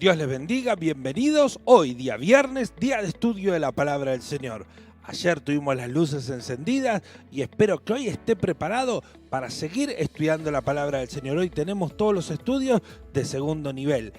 Dios les bendiga, bienvenidos. Hoy, día viernes, día de estudio de la Palabra del Señor. Ayer tuvimos las luces encendidas y espero que hoy esté preparado para seguir estudiando la Palabra del Señor. Hoy tenemos todos los estudios de segundo nivel.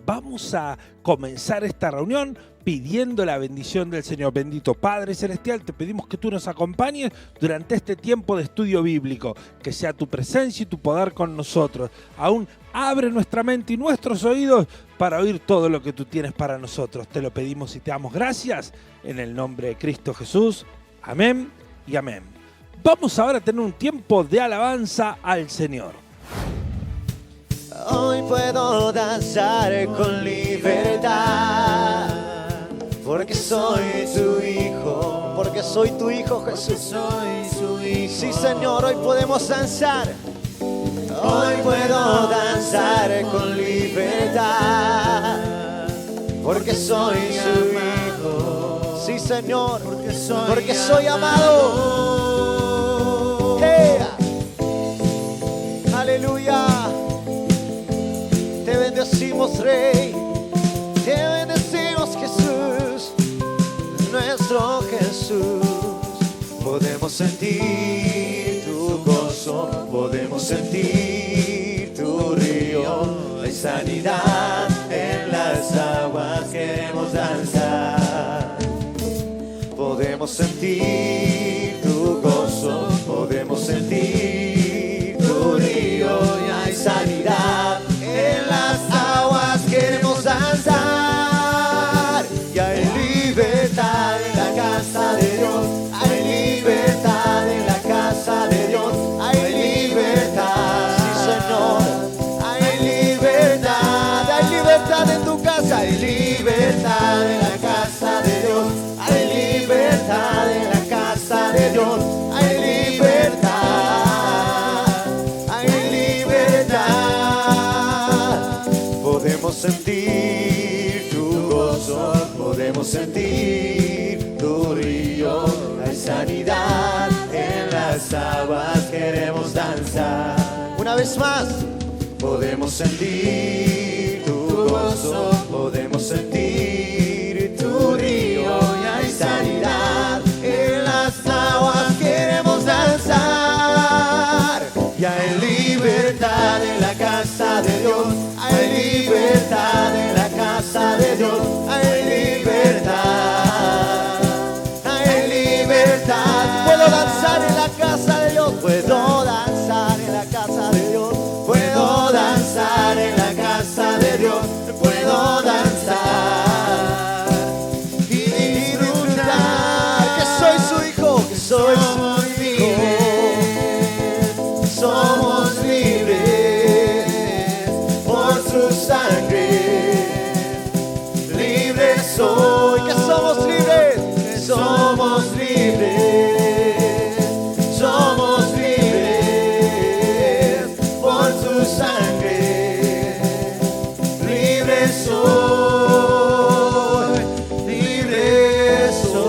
Vamos a comenzar esta reunión pidiendo la bendición del Señor. Bendito Padre Celestial, te pedimos que tú nos acompañes durante este tiempo de estudio bíblico, que sea tu presencia y tu poder con nosotros. Aún abre nuestra mente y nuestros oídos para oír todo lo que tú tienes para nosotros. Te lo pedimos y te damos gracias en el nombre de Cristo Jesús. Amén y amén. Vamos ahora a tener un tiempo de alabanza al Señor. Hoy puedo danzar con libertad, porque soy tu hijo, porque soy tu hijo Jesús. Soy su hijo. Sí, Señor, hoy podemos danzar. Hoy puedo danzar con libertad, porque soy su hijo. Sí, Señor, porque soy amado. Hey. Aleluya. Te bendecimos, Rey. Te bendecimos, Jesús, nuestro Jesús. Podemos sentir tu gozo, podemos sentir tu río. Hay sanidad en las aguas, queremos danzar. Podemos sentir tu gozo, podemos sentir tu río. Y hay sanidad en las aguas, queremos danzar. Y hay libertad en la casa de Dios. Hay libertad en la casa de Dios. Hay libertad, sí, Señor. Hay libertad. Hay libertad en tu casa. Hay libertad en la casa de Dios. Hay libertad en la casa de Dios. Hay libertad. Hay libertad. Podemos sentir tu gozo, podemos sentir tu río. Hay sanidad en las aguas, queremos danzar. Una vez más, podemos sentir tu gozo, podemos sentir tu río. Y hay sanidad en las aguas, queremos danzar. Y hay libertad en la casa de Dios. Hay libertad en la casa de Dios. Hay libertad. Hay libertad. Puedo danzar en la casa de Dios. Puedo danzar en la casa de Dios. Puedo danzar en la casa de Dios. Puedo danzar y disfrutar. Que soy su hijo. Que soy su hijo. Somos libres por su sangre. Libres soy. Que somos libres. Somos libres. Somos libres por su sangre. Libre soy. Libre soy.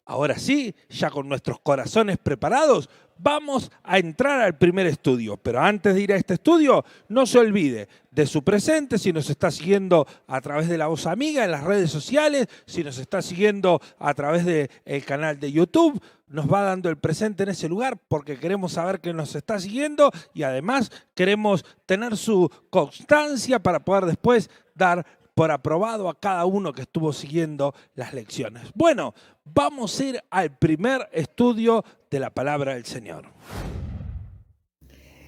Ahora sí, ya con nuestros corazones preparados, vamos a entrar al primer estudio. Pero antes de ir a este estudio, no se olvide de su presente, si nos está siguiendo a través de La Voz Amiga en las redes sociales, si nos está siguiendo a través del canal de YouTube, nos va dando el presente en ese lugar porque queremos saber que nos está siguiendo y además queremos tener su constancia para poder después dar por aprobado a cada uno que estuvo siguiendo las lecciones. Bueno, vamos a ir al primer estudio de la Palabra del Señor.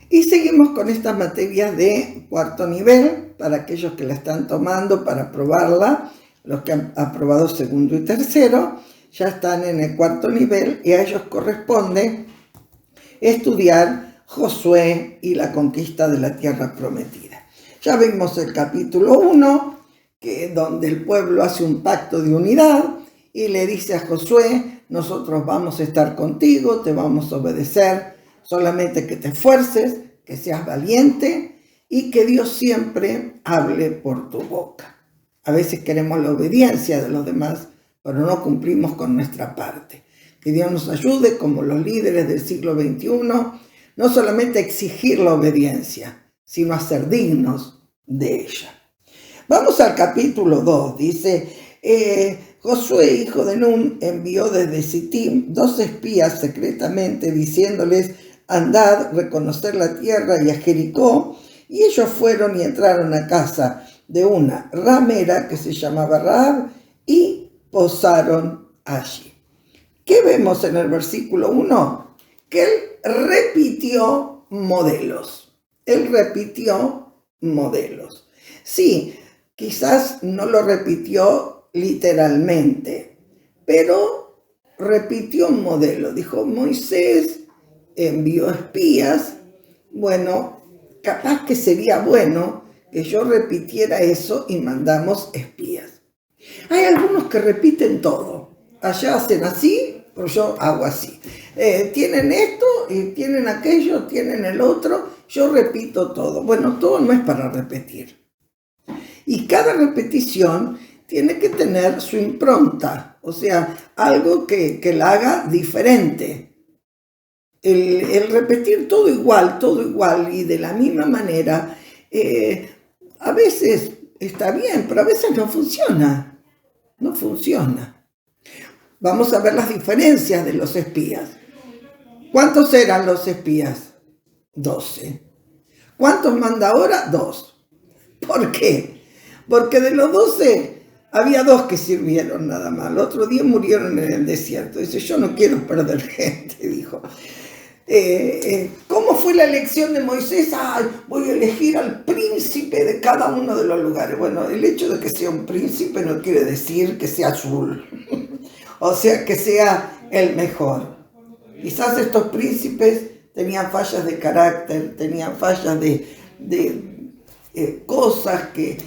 Y seguimos con esta materia de cuarto nivel, para aquellos que la están tomando para aprobarla, los que han aprobado segundo y tercero, ya están en el cuarto nivel y a ellos corresponde estudiar Josué y la conquista de la tierra prometida. Ya vimos el capítulo 1, donde el pueblo hace un pacto de unidad y le dice a Josué: nosotros vamos a estar contigo, te vamos a obedecer, solamente que te esfuerces, que seas valiente y que Dios siempre hable por tu boca. A veces queremos la obediencia de los demás, pero no cumplimos con nuestra parte. Que Dios nos ayude, como los líderes del siglo XXI, no solamente a exigir la obediencia, sino a ser dignos de ella. Vamos al capítulo 2, dice, Josué, hijo de Nun, envió desde Sittim 2 espías secretamente, diciéndoles, andad, reconocer la tierra y a Jericó, y ellos fueron y entraron a casa de una ramera que se llamaba Rahab y posaron allí. ¿Qué vemos en el versículo 1? Que él repitió modelos. Él repitió modelos. Sí, quizás no lo repitió literalmente, pero repitió un modelo. Dijo, Moisés envió espías. Bueno, capaz que sería bueno que yo repitiera eso y mandamos espías. Hay algunos que repiten todo. Allá hacen así, pero yo hago así. Tienen esto y tienen aquello, tienen el otro. Yo repito todo. Bueno, todo no es para repetir. Y cada repetición tiene que tener su impronta. O sea, algo que la haga diferente. El repetir todo igual y de la misma manera, a veces está bien, pero a veces no funciona. No funciona. Vamos a ver las diferencias de los espías. ¿Cuántos eran los espías? 12. ¿Cuántos manda ahora? 2. ¿Por qué? Porque de los 12 había 2 que sirvieron nada más. Los otros 10 murieron en el desierto. Dice, yo no quiero perder gente, dijo. ¿Cómo fue la elección de Moisés? Voy a elegir al príncipe de cada uno de los lugares. Bueno, el hecho de que sea un príncipe no quiere decir que sea azul. O sea, que sea el mejor. Quizás estos príncipes tenían fallas de carácter, tenían fallas de cosas que...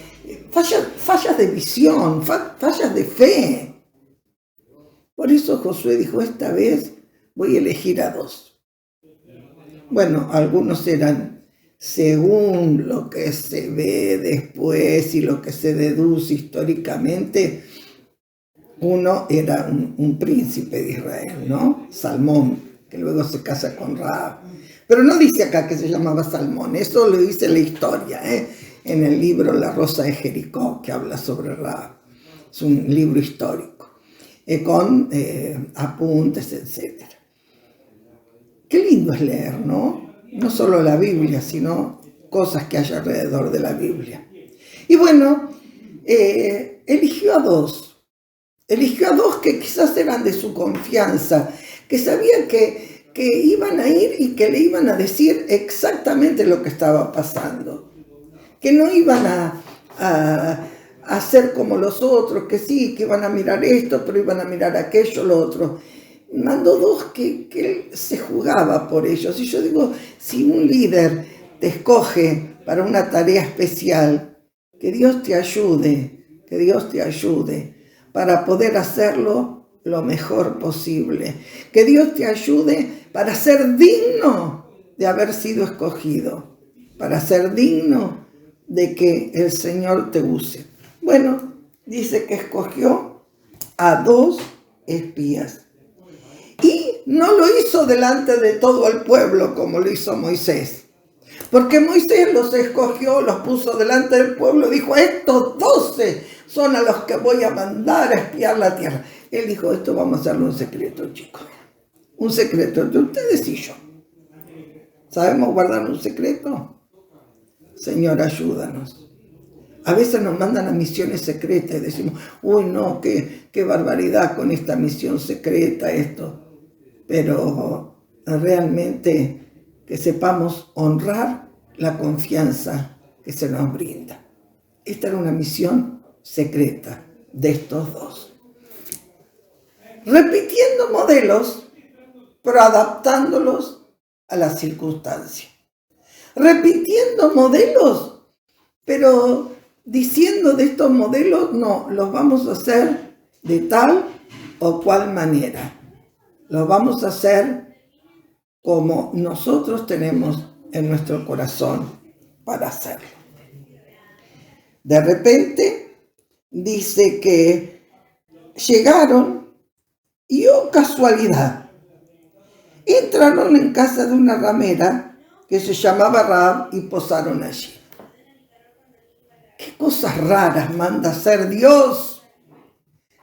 fallas de visión, fallas de fe. Por eso Josué dijo, esta vez voy a elegir a 2. Bueno, algunos eran según lo que se ve después y lo que se deduce históricamente. Uno era un príncipe de Israel, ¿no? Salmón, que luego se casa con Rahab. Pero no dice acá que se llamaba Salmón, eso lo dice la historia, en el libro La Rosa de Jericó, que habla sobre Rahab. Es un libro histórico, con apuntes, etc. Qué lindo es leer, ¿no? No solo la Biblia, sino cosas que hay alrededor de la Biblia. Y bueno, eligió a 2. Eligió a 2 que quizás eran de su confianza, que sabían que iban a ir y que le iban a decir exactamente lo que estaba pasando. Que no iban a hacer como los otros, que sí, que iban a mirar esto, pero iban a mirar aquello, lo otro. Mandó 2 que él se jugaba por ellos. Y yo digo, si un líder te escoge para una tarea especial, que Dios te ayude para poder hacerlo lo mejor posible. Que Dios te ayude para ser digno de haber sido escogido, para ser digno de que el Señor te use. Bueno, dice que escogió a 2 espías. Y no lo hizo delante de todo el pueblo como lo hizo Moisés. Porque Moisés los escogió, los puso delante del pueblo, dijo, estos 12 son a los que voy a mandar a espiar la tierra. Él dijo, esto vamos a hacerlo en secreto, chicos. Un secreto entre ustedes y yo. ¿Sabemos guardar un secreto? Señor, ayúdanos. A veces nos mandan a misiones secretas y decimos, uy, no, qué barbaridad con esta misión secreta, esto. Pero realmente que sepamos honrar la confianza que se nos brinda. Esta era una misión secreta de estos 2. Repitiendo modelos, pero adaptándolos a las circunstancias. Repitiendo modelos, pero diciendo de estos modelos, no, los vamos a hacer de tal o cual manera. Los vamos a hacer como nosotros tenemos en nuestro corazón para hacerlo. De repente dice que llegaron y, oh casualidad, entraron en casa de una ramera que se llamaba Rahab y posaron allí. ¿Qué cosas raras manda hacer Dios?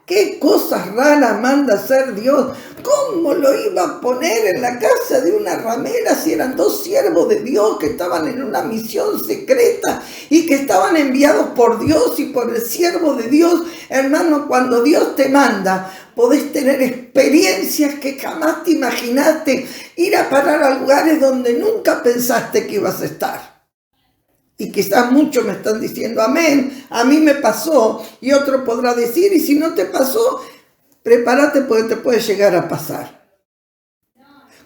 ¿Qué cosas raras manda hacer Dios? ¿Cómo lo iba a poner en la casa de una ramera si eran dos siervos de Dios que estaban en una misión secreta y que estaban enviados por Dios y por el siervo de Dios? Hermano, cuando Dios te manda, podés tener experiencias que jamás te imaginaste, ir a parar a lugares donde nunca pensaste que ibas a estar. Y quizás muchos me están diciendo amén, a mí me pasó, y otro podrá decir, y si no te pasó, prepárate porque te puede llegar a pasar.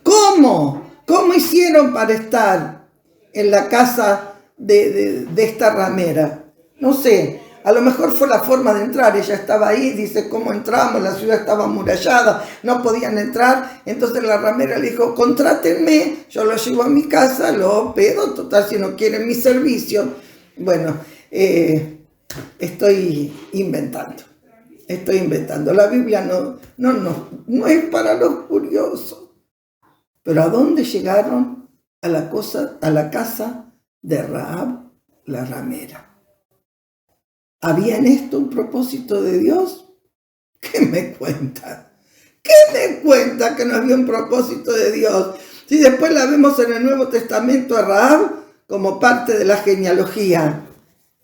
¿Cómo? ¿Cómo hicieron para estar en la casa de esta ramera? No sé, a lo mejor fue la forma de entrar, ella estaba ahí, dice, ¿cómo entramos? La ciudad estaba amurallada, no podían entrar, entonces la ramera le dijo, contrátenme, yo lo llevo a mi casa, lo hospedo, total, si no quieren mi servicio. Bueno, estoy inventando, la Biblia no es para los curiosos, pero ¿a dónde llegaron? A la casa de Rahab, la ramera. ¿Había en esto un propósito de Dios? ¿Qué me cuenta? ¿Qué me cuenta que no había un propósito de Dios? Si después la vemos en el Nuevo Testamento a Rahab como parte de la genealogía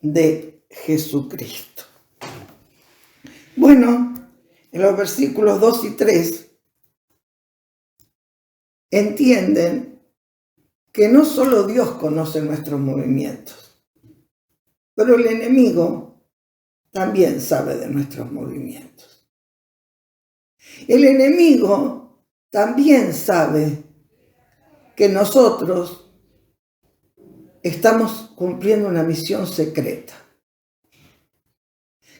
de Jesucristo. Bueno, en los versículos 2 y 3 entienden que no solo Dios conoce nuestros movimientos, pero el enemigo también sabe de nuestros movimientos. El enemigo también sabe que nosotros estamos cumpliendo una misión secreta.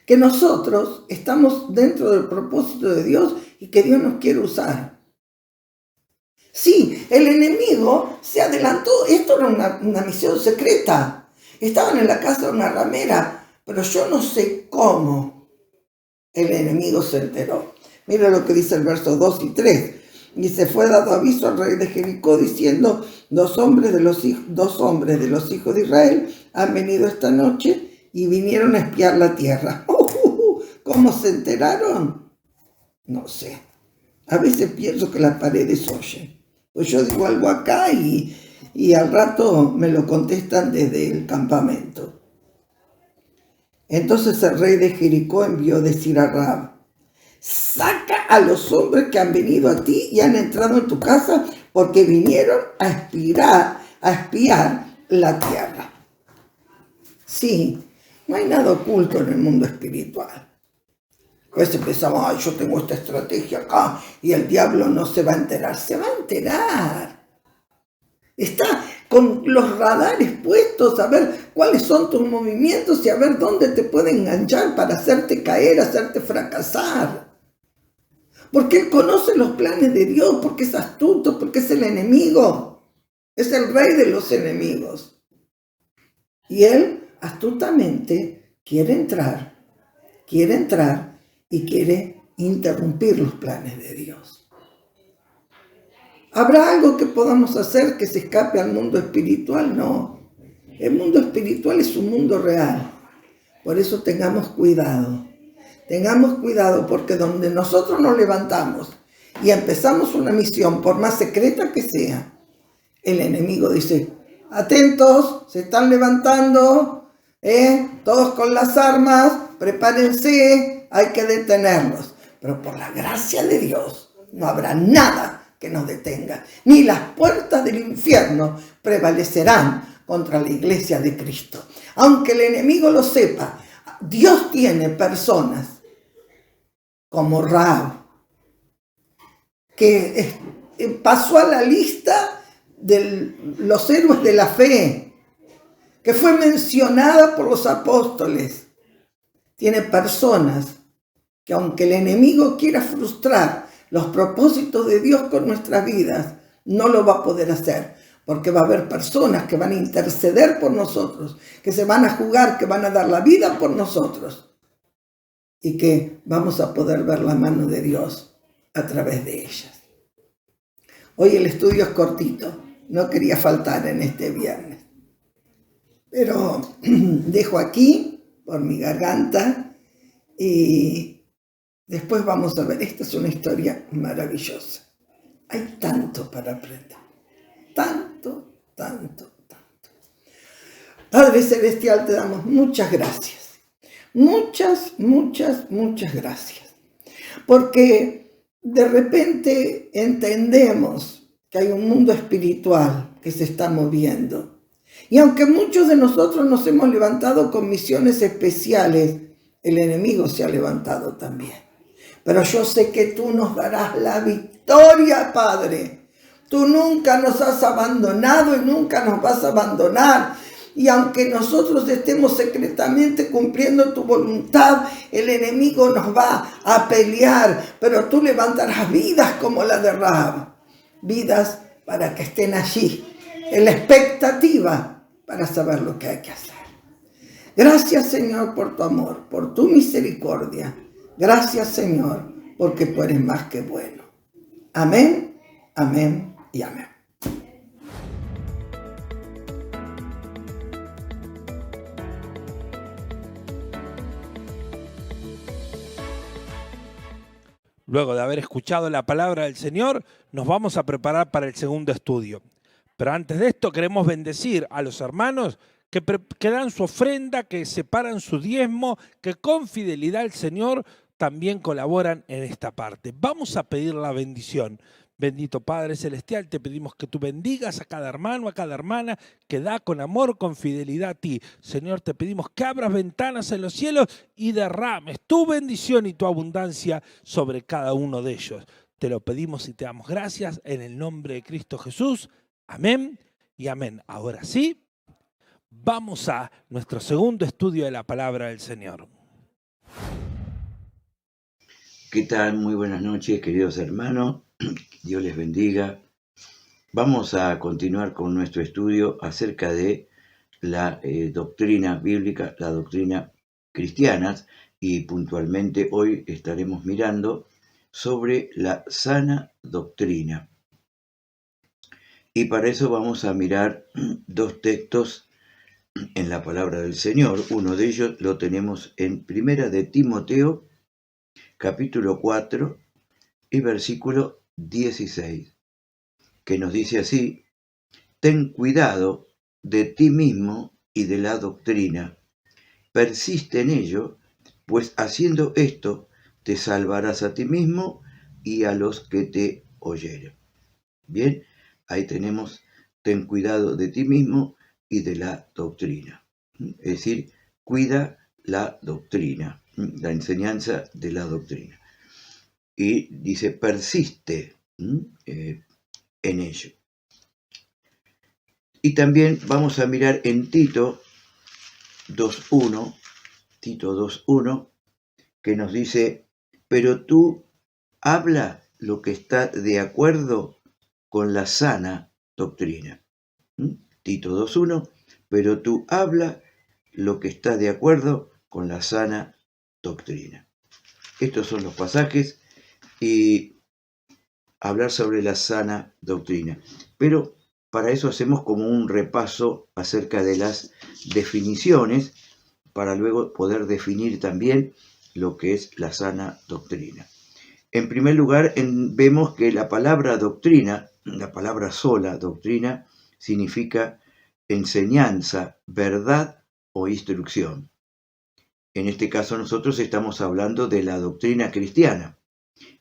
Que nosotros estamos dentro del propósito de Dios y que Dios nos quiere usar. Sí, el enemigo se adelantó. Esto era una misión secreta. Estaban en la casa de una ramera. Pero yo no sé cómo el enemigo se enteró. Mira lo que dice el verso 2 y 3. Y se fue dado aviso al rey de Jericó diciendo, dos hombres de los hijos de Israel han venido esta noche y vinieron a espiar la tierra. ¿Cómo se enteraron? No sé. A veces pienso que las paredes oyen. Pues yo digo algo acá y al rato me lo contestan desde el campamento. Entonces el rey de Jericó envió a decir a Rahab, saca a los hombres que han venido a ti y han entrado en tu casa porque vinieron a espiar la tierra. Sí, no hay nada oculto en el mundo espiritual. A veces pensamos, yo tengo esta estrategia acá y el diablo no se va a enterar. Se va a enterar. Está con los radares puestos a ver cuáles son tus movimientos y a ver dónde te puede enganchar para hacerte caer, hacerte fracasar. Porque Él conoce los planes de Dios, porque es astuto, porque es el enemigo. Es el rey de los enemigos. Y Él astutamente quiere entrar y quiere interrumpir los planes de Dios. ¿Habrá algo que podamos hacer que se escape al mundo espiritual? No. El mundo espiritual es un mundo real. Por eso tengamos cuidado. Tengamos cuidado porque donde nosotros nos levantamos y empezamos una misión, por más secreta que sea, el enemigo dice, atentos, se están levantando, todos con las armas, prepárense, hay que detenerlos. Pero por la gracia de Dios no habrá nada que nos detenga, ni las puertas del infierno prevalecerán contra la iglesia de Cristo. Aunque el enemigo lo sepa, Dios tiene personas como Rahab, que pasó a la lista de los héroes de la fe, que fue mencionada por los apóstoles. Tiene personas que aunque el enemigo quiera frustrar los propósitos de Dios con nuestras vidas, no lo va a poder hacer, porque va a haber personas que van a interceder por nosotros, que se van a jugar, que van a dar la vida por nosotros. y que vamos a poder ver la mano de Dios a través de ellas. Hoy el estudio es cortito, no quería faltar en este viernes, pero dejo aquí por mi garganta y después vamos a ver. Esta es una historia maravillosa. Hay tanto para aprender, tanto. Padre Celestial, te damos muchas gracias, muchas gracias, porque de repente entendemos que hay un mundo espiritual que se está moviendo. Y aunque muchos de nosotros nos hemos levantado con misiones especiales, el enemigo se ha levantado también. Pero yo sé que tú nos darás la victoria, Padre. Tú nunca nos has abandonado y nunca nos vas a abandonar. Y aunque nosotros estemos secretamente cumpliendo tu voluntad, el enemigo nos va a pelear. Pero tú levantarás vidas como la de Rahab. Vidas para que estén allí, en la expectativa para saber lo que hay que hacer. Gracias, Señor, por tu amor, por tu misericordia. Gracias, Señor, porque tú eres más que bueno. Amén, amén y amén. Luego de haber escuchado la palabra del Señor, nos vamos a preparar para el segundo estudio. Pero antes de esto queremos bendecir a los hermanos que dan su ofrenda, que separan su diezmo, que con fidelidad al Señor también colaboran en esta parte. Vamos a pedir la bendición. Bendito Padre Celestial, te pedimos que tú bendigas a cada hermano, a cada hermana que da con amor, con fidelidad a ti. Señor, te pedimos que abras ventanas en los cielos y derrames tu bendición y tu abundancia sobre cada uno de ellos. Te lo pedimos y te damos gracias en el nombre de Cristo Jesús. Amén y amén. Ahora sí, vamos a nuestro segundo estudio de la palabra del Señor. ¿Qué tal? Muy buenas noches, queridos hermanos. Dios les bendiga. Vamos a continuar con nuestro estudio acerca de la doctrina bíblica, la doctrina cristiana, y puntualmente hoy estaremos mirando sobre la sana doctrina. Y para eso vamos a mirar dos textos en la palabra del Señor. Uno de ellos lo tenemos en Primera de Timoteo, capítulo 4 y versículo 16, que nos dice así: ten cuidado de ti mismo y de la doctrina, persiste en ello, pues haciendo esto te salvarás a ti mismo y a los que te oyeren. Bien, ahí tenemos: ten cuidado de ti mismo y de la doctrina. Es decir, cuida la doctrina, la enseñanza de la doctrina. Y dice, persiste en ello. Y también vamos a mirar en Tito 2.1, que nos dice, pero tú habla lo que está de acuerdo con la sana doctrina. Tito 2.1, pero tú habla lo que está de acuerdo con la sana doctrina. Estos son los pasajes y hablar sobre la sana doctrina. Pero para eso hacemos como un repaso acerca de las definiciones, para luego poder definir también lo que es la sana doctrina. En primer lugar, vemos que la palabra doctrina, la palabra sola, doctrina, significa enseñanza, verdad o instrucción. En este caso nosotros estamos hablando de la doctrina cristiana.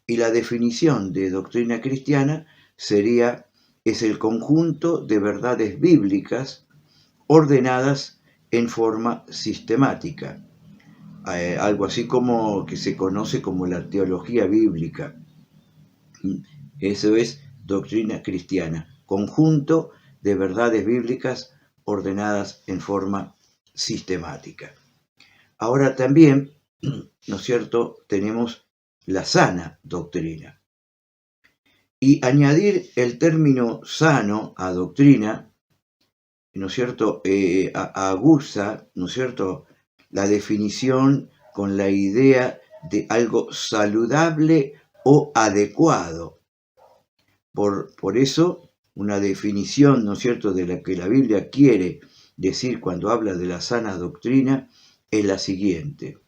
Y la definición de doctrina cristiana es el conjunto de verdades bíblicas ordenadas en forma sistemática. Algo así como que se conoce como la teología bíblica. Eso es doctrina cristiana, conjunto de verdades bíblicas ordenadas en forma sistemática. Ahora también, ¿no es cierto?, tenemos la sana doctrina. Y añadir el término sano a doctrina, ¿no es cierto?, aguza, ¿no es cierto?, la definición con la idea de algo saludable o adecuado. Por eso, una definición, ¿no es cierto?, de la que la Biblia quiere decir cuando habla de la sana doctrina es la siguiente.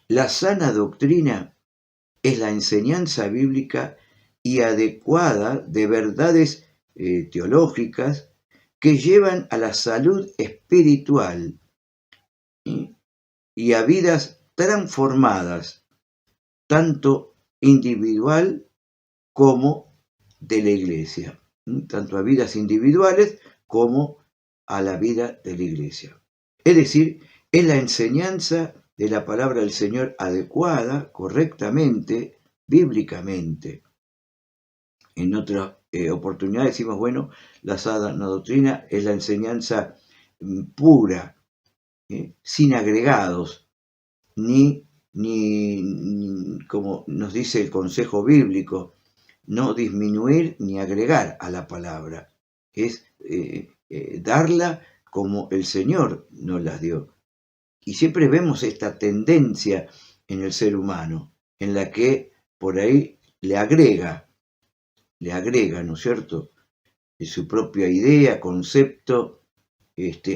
La sana doctrina es la enseñanza bíblica y adecuada de verdades teológicas que llevan a la salud espiritual y a vidas transformadas, tanto individual como de la iglesia, tanto a vidas individuales como a la vida de la iglesia. Es decir, es la enseñanza de la palabra del Señor adecuada, correctamente, bíblicamente. En otra oportunidad decimos, bueno, la sana doctrina es la enseñanza pura, sin agregados, ni como nos dice el consejo bíblico, no disminuir ni agregar a la palabra. Es darla como el Señor nos las dio. Y siempre vemos esta tendencia en el ser humano, en la que por ahí le agrega, ¿no es cierto?, su propia idea, concepto,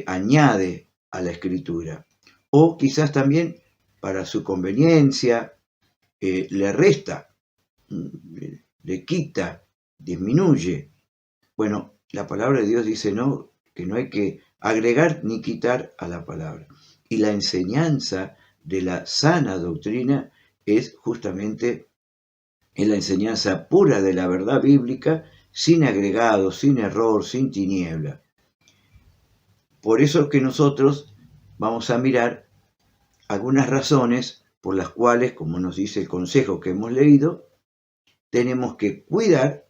añade a la escritura. O quizás también para su conveniencia le resta, le quita, disminuye. Bueno, la palabra de Dios dice no, que no hay que agregar ni quitar a la palabra. Y la enseñanza de la sana doctrina es justamente la enseñanza pura de la verdad bíblica, sin agregado, sin error, sin tiniebla. Por eso que nosotros vamos a mirar algunas razones por las cuales, como nos dice el consejo que hemos leído, tenemos que cuidar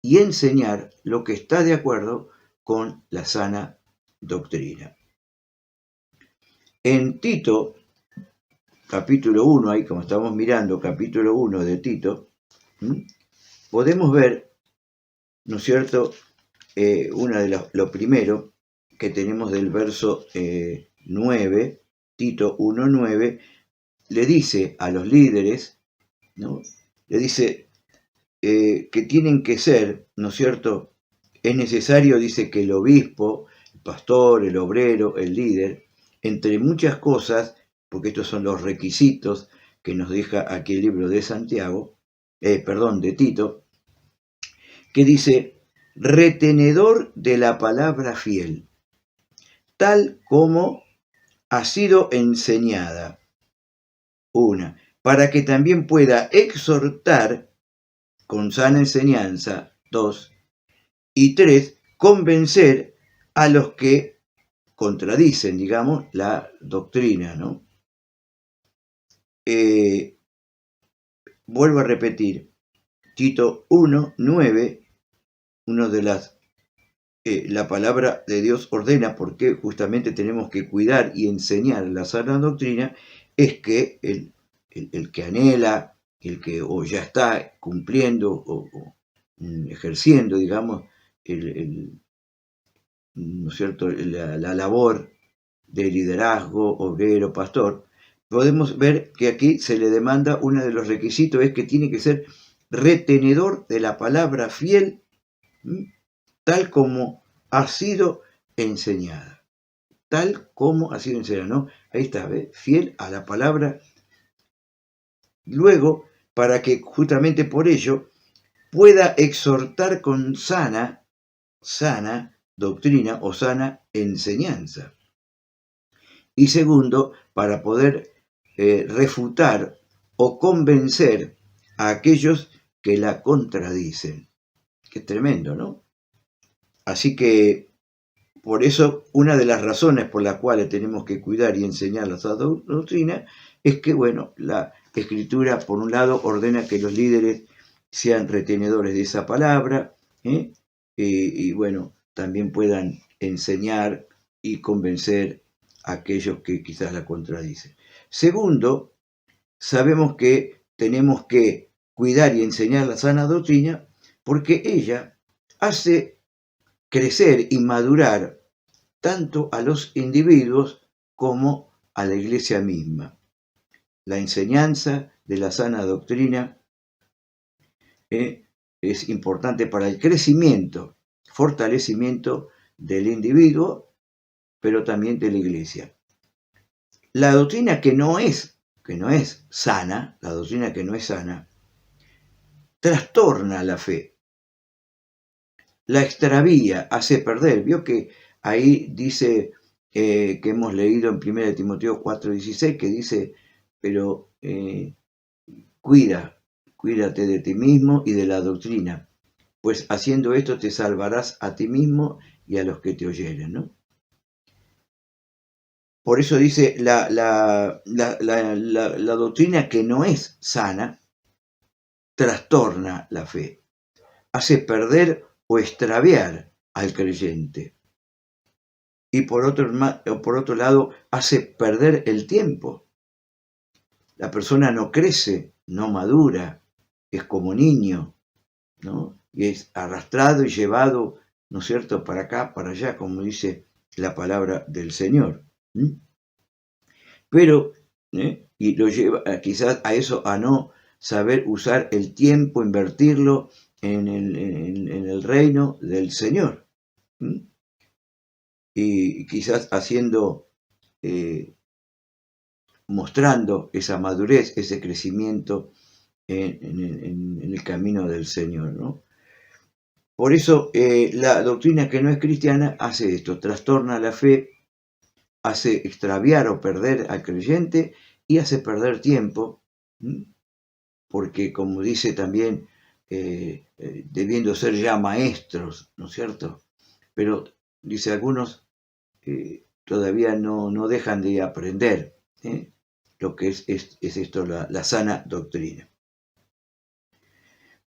y enseñar lo que está de acuerdo con la sana doctrina. En Tito, capítulo 1, ahí como estamos mirando, capítulo 1 de Tito, podemos ver, ¿no es cierto?, una de lo primero que tenemos del verso 9, Tito 1:9, le dice a los líderes, ¿no?, le dice que tienen que ser, ¿no es cierto?, es necesario, dice, que el obispo, el pastor, el obrero, el líder, entre muchas cosas, porque estos son los requisitos que nos deja aquí el libro de de Tito, que dice, retenedor de la palabra fiel, tal como ha sido enseñada. Una, para que también pueda exhortar con sana enseñanza. 2, y 3, convencer a los que contradicen, digamos, la doctrina, ¿no? Vuelvo a repetir, Tito 1:9, la palabra de Dios ordena, porque justamente tenemos que cuidar y enseñar la sana doctrina, es que el que anhela, el que o ya está cumpliendo o ejerciendo, digamos, ¿no es cierto?, la labor de liderazgo, obrero, pastor, podemos ver que aquí se le demanda, uno de los requisitos es que tiene que ser retenedor de la palabra fiel, tal como ha sido enseñada. Tal como ha sido enseñada, ¿no? Ahí está, ¿ves? Fiel a la palabra. Luego, para que justamente por ello pueda exhortar con sana doctrina o sana enseñanza. Y segundo, para poder refutar o convencer a aquellos que la contradicen. Qué tremendo, ¿no? Así que, por eso, una de las razones por las cuales tenemos que cuidar y enseñar la sana doctrina es que, bueno, la Escritura, por un lado, ordena que los líderes sean retenedores de esa palabra, y bueno, también puedan enseñar y convencer a aquellos que quizás la contradicen. Segundo, sabemos que tenemos que cuidar y enseñar la sana doctrina porque ella hace crecer y madurar tanto a los individuos como a la iglesia misma. la enseñanza de la sana doctrina es importante para el crecimiento, fortalecimiento del individuo, pero también de la iglesia. La doctrina que no es sana, la doctrina que no es sana, trastorna la fe, la extravía, hace perder. Vio que ahí dice que hemos leído en 1 Timoteo 4:16, que dice, pero cuídate de ti mismo y de la doctrina, pues haciendo esto te salvarás a ti mismo y a los que te oyeren, ¿no? Por eso dice la doctrina que no es sana trastorna la fe, hace perder o extraviar al creyente. Y por otro lado, hace perder el tiempo. La persona no crece, no madura, es como niño, ¿no? Y es arrastrado y llevado, ¿no es cierto?, para acá, para allá, como dice la palabra del Señor. Pero, y lo lleva quizás a eso, a no saber usar el tiempo, invertirlo en el reino del Señor. Y quizás mostrando esa madurez, ese crecimiento en el camino del Señor, ¿no? Por eso la doctrina que no es cristiana hace esto, trastorna la fe, hace extraviar o perder al creyente y hace perder tiempo, porque como dice también, debiendo ser ya maestros, ¿no es cierto? Pero, dice algunos, todavía no dejan de aprender lo que es esto, la sana doctrina.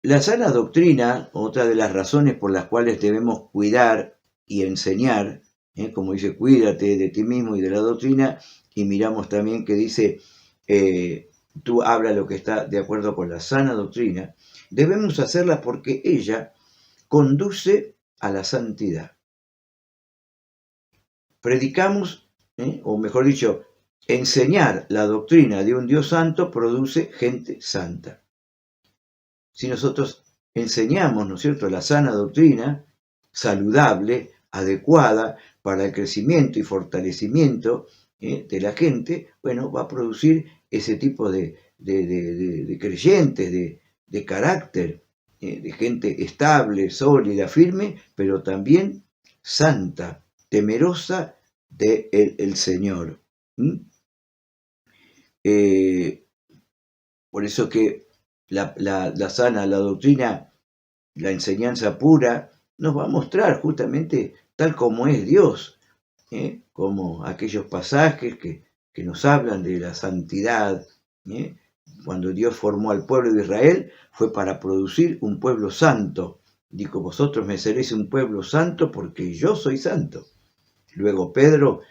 La sana doctrina, otra de las razones por las cuales debemos cuidar y enseñar, como dice, cuídate de ti mismo y de la doctrina, y miramos también que dice, tú habla lo que está de acuerdo con la sana doctrina, debemos hacerla porque ella conduce a la santidad. Predicamos, o mejor dicho, enseñar la doctrina de un Dios santo produce gente santa. Si nosotros enseñamos, ¿no es cierto?, la sana doctrina, saludable, adecuada para el crecimiento y fortalecimiento de la gente, bueno, va a producir ese tipo de creyentes, de carácter, de gente estable, sólida, firme, pero también santa, temerosa del Señor. Por eso que la sana, la doctrina, la enseñanza pura, nos va a mostrar justamente tal como es Dios, como aquellos pasajes que nos hablan de la santidad. Cuando Dios formó al pueblo de Israel, fue para producir un pueblo santo. Dijo, vosotros me seréis un pueblo santo porque yo soy santo. Luego Pedro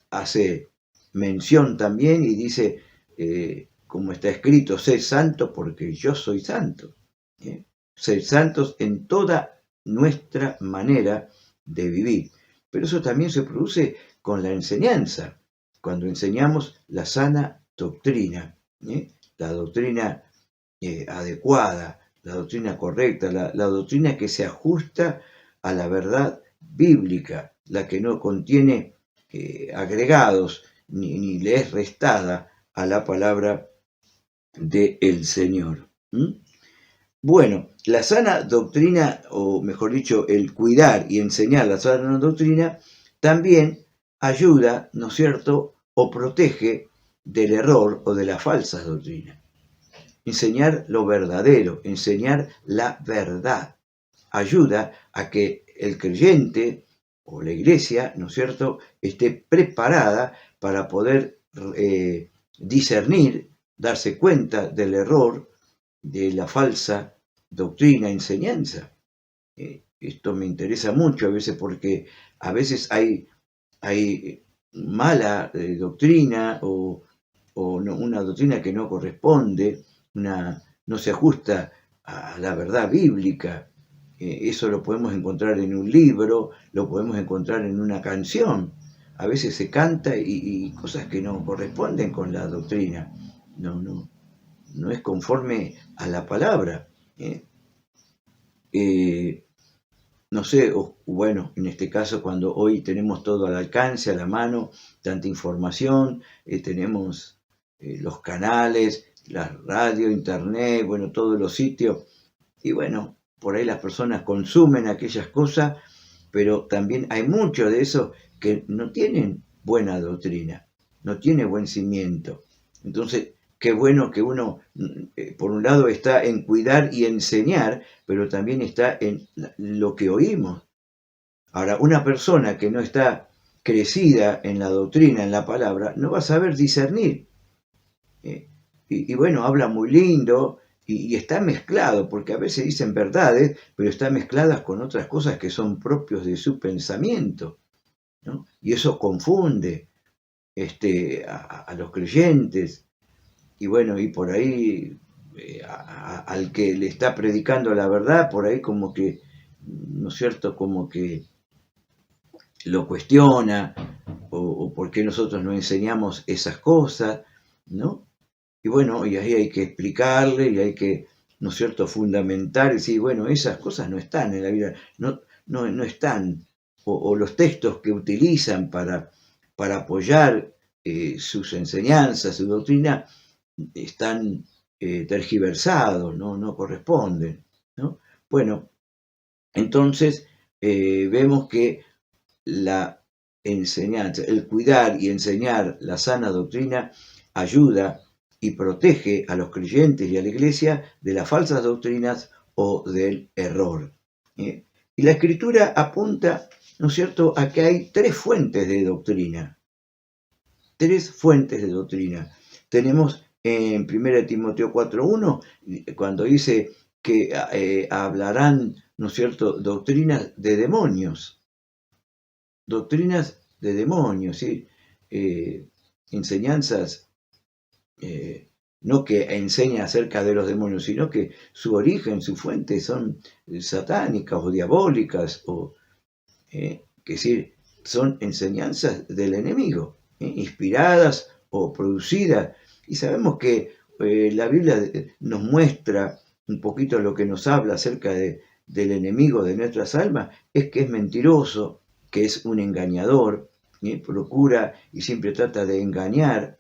hace mención también y dice, como está escrito, sed santo porque yo soy santo. Ser santos en toda nuestra manera de vivir. Pero eso también se produce con la enseñanza, cuando enseñamos la sana doctrina, la doctrina adecuada, la doctrina correcta, la doctrina que se ajusta a la verdad bíblica, la que no contiene agregados ni le es restada a la palabra del Señor. Bueno, la sana doctrina, o mejor dicho, el cuidar y enseñar la sana doctrina, también ayuda, ¿no es cierto?, o protege del error o de la falsa doctrina. Enseñar lo verdadero, enseñar la verdad, ayuda a que el creyente o la iglesia, ¿no es cierto?, esté preparada para poder discernir, darse cuenta del error, de la falsa doctrina, enseñanza. Esto me interesa mucho a veces porque a veces hay mala doctrina o no, una doctrina que no corresponde, no se ajusta a la verdad bíblica. Eso lo podemos encontrar en un libro, lo podemos encontrar en una canción. A veces se canta y cosas que no corresponden con la doctrina. no es conforme a la palabra. No sé, bueno, en este caso cuando hoy tenemos todo al alcance, a la mano, tanta información, tenemos los canales, la radio, internet, bueno, todos los sitios, y bueno, por ahí las personas consumen aquellas cosas, pero también hay mucho de eso que no tienen buena doctrina, no tiene buen cimiento. Entonces, qué bueno que uno, por un lado, está en cuidar y enseñar, pero también está en lo que oímos. Ahora, una persona que no está crecida en la doctrina, en la palabra, no va a saber discernir. Y bueno, habla muy lindo y está mezclado, porque a veces dicen verdades, pero están mezcladas con otras cosas que son propios de su pensamiento, ¿no? Y eso confunde a los creyentes. Y bueno, y por ahí al que le está predicando la verdad, por ahí como que, ¿no es cierto?, como que lo cuestiona, o por qué nosotros no enseñamos esas cosas, ¿no? Y bueno, y ahí hay que explicarle y hay que, ¿no es cierto?, fundamentar y decir, bueno, esas cosas no están en la Biblia, no están, o los textos que utilizan para apoyar sus enseñanzas, su doctrina, están tergiversados, no corresponden, ¿no? Bueno, entonces vemos que la enseñanza, el cuidar y enseñar la sana doctrina ayuda y protege a los creyentes y a la iglesia de las falsas doctrinas o del error. Y la Escritura apunta, ¿no es cierto?, a que hay tres fuentes de doctrina. Tres fuentes de doctrina. Tenemos en 1 Timoteo 4:1, cuando dice que hablarán, ¿no es cierto?, doctrinas de demonios. Doctrinas de demonios, ¿sí? Enseñanzas, no que enseña acerca de los demonios, sino que su origen, su fuente son satánicas o diabólicas, que decir, son enseñanzas del enemigo, inspiradas o producidas. Y sabemos que la Biblia nos muestra un poquito lo que nos habla acerca del enemigo de nuestras almas, es que es mentiroso, que es un engañador, procura y siempre trata de engañar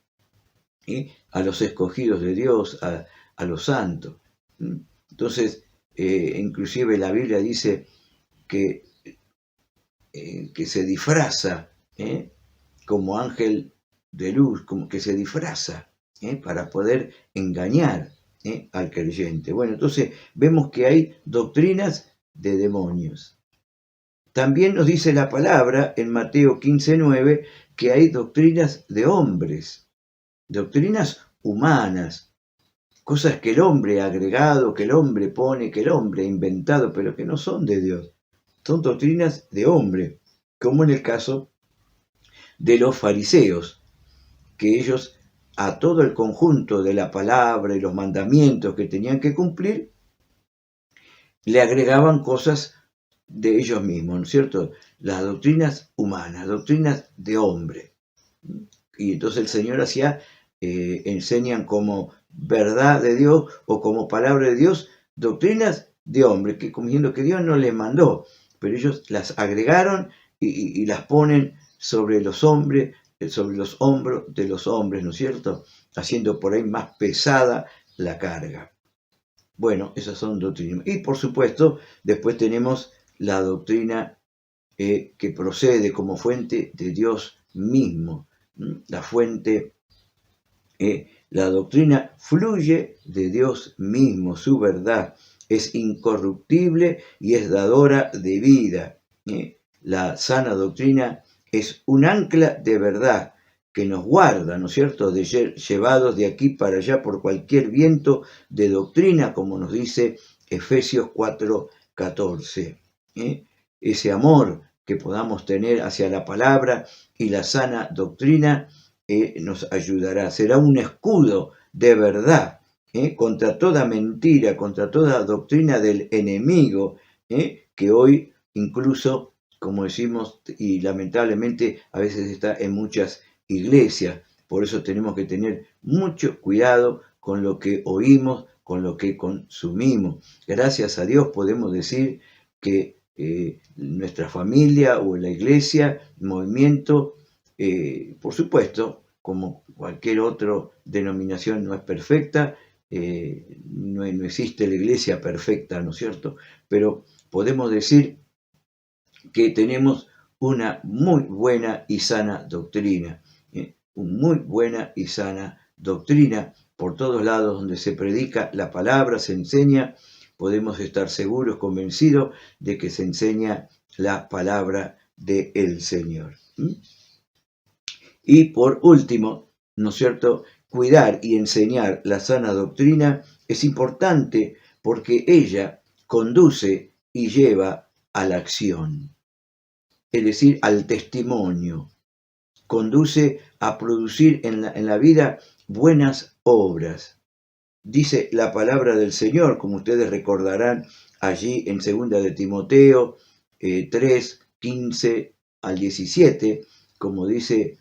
a los escogidos de Dios, a los santos. Entonces, inclusive la Biblia dice que se disfraza como ángel de luz, como que se disfraza para poder engañar al creyente. Bueno, entonces vemos que hay doctrinas de demonios. También nos dice la palabra en Mateo 15:9 que hay doctrinas de hombres, doctrinas humanas, cosas que el hombre ha agregado, que el hombre pone, que el hombre ha inventado, pero que no son de Dios. Son doctrinas de hombre, como en el caso de los fariseos, que ellos a todo el conjunto de la palabra y los mandamientos que tenían que cumplir, le agregaban cosas de ellos mismos, ¿no es cierto? Las doctrinas humanas, doctrinas de hombre. Y entonces el Señor enseñan como verdad de Dios o como palabra de Dios, doctrinas de hombre, que como diciendo que Dios no les mandó, pero ellos las agregaron y las ponen sobre los hombres, sobre los hombros de los hombres, ¿no es cierto? Haciendo por ahí más pesada la carga. Bueno, esas son doctrinas. Y por supuesto, después tenemos la doctrina que procede como fuente de Dios mismo. La fuente, la doctrina fluye de Dios mismo, su verdad es incorruptible y es dadora de vida. La sana doctrina es un ancla de verdad que nos guarda, ¿no es cierto?, de ser llevados de aquí para allá por cualquier viento de doctrina, como nos dice Efesios 4:14. Ese amor que podamos tener hacia la palabra y la sana doctrina nos ayudará. Será un escudo de verdad contra toda mentira, contra toda doctrina del enemigo, que hoy incluso, como decimos, y lamentablemente a veces está en muchas iglesias. Por eso tenemos que tener mucho cuidado con lo que oímos, con lo que consumimos. Gracias a Dios podemos decir que nuestra familia o la iglesia, movimiento, por supuesto, como cualquier otra denominación, no es perfecta, no existe la iglesia perfecta, ¿no es cierto? Pero podemos decir que tenemos una muy buena y sana doctrina, muy buena y sana doctrina por todos lados donde se predica la palabra, se enseña, podemos estar seguros, convencidos de que se enseña la palabra del Señor. Y por último, ¿no es cierto?, cuidar y enseñar la sana doctrina es importante porque ella conduce y lleva a la acción, es decir, al testimonio. Conduce a producir en la vida buenas obras. Dice la palabra del Señor, como ustedes recordarán allí en 2 de Timoteo 3, 15 al 17, como dice,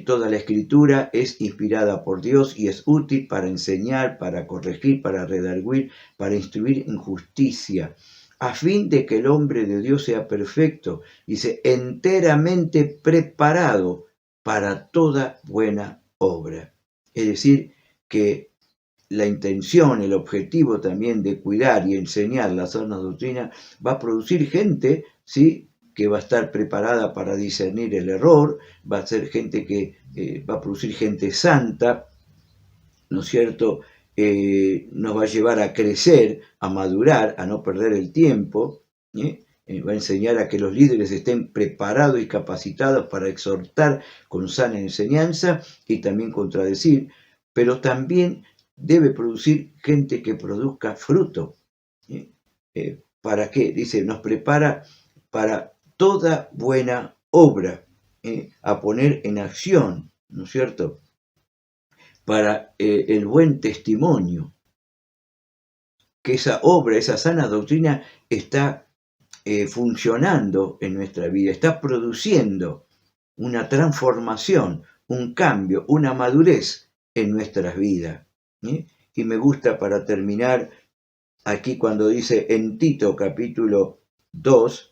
toda la escritura es inspirada por Dios y es útil para enseñar, para corregir, para redarguir, para instruir en justicia, a fin de que el hombre de Dios sea perfecto, dice, enteramente preparado para toda buena obra. Es decir, que la intención, el objetivo también de cuidar y enseñar la sana doctrina va a producir gente, ¿sí?, que va a estar preparada para discernir el error, va a ser gente que va a producir gente santa, ¿no es cierto?, nos va a llevar a crecer, a madurar, a no perder el tiempo, va a enseñar a que los líderes estén preparados y capacitados para exhortar con sana enseñanza y también contradecir, pero también debe producir gente que produzca fruto. ¿Para qué? Dice, nos prepara para toda buena obra, a poner en acción, ¿no es cierto?, para el buen testimonio, que esa obra, esa sana doctrina está funcionando en nuestra vida, está produciendo una transformación, un cambio, una madurez en nuestras vidas. Y me gusta, para terminar, aquí cuando dice en Tito capítulo 2,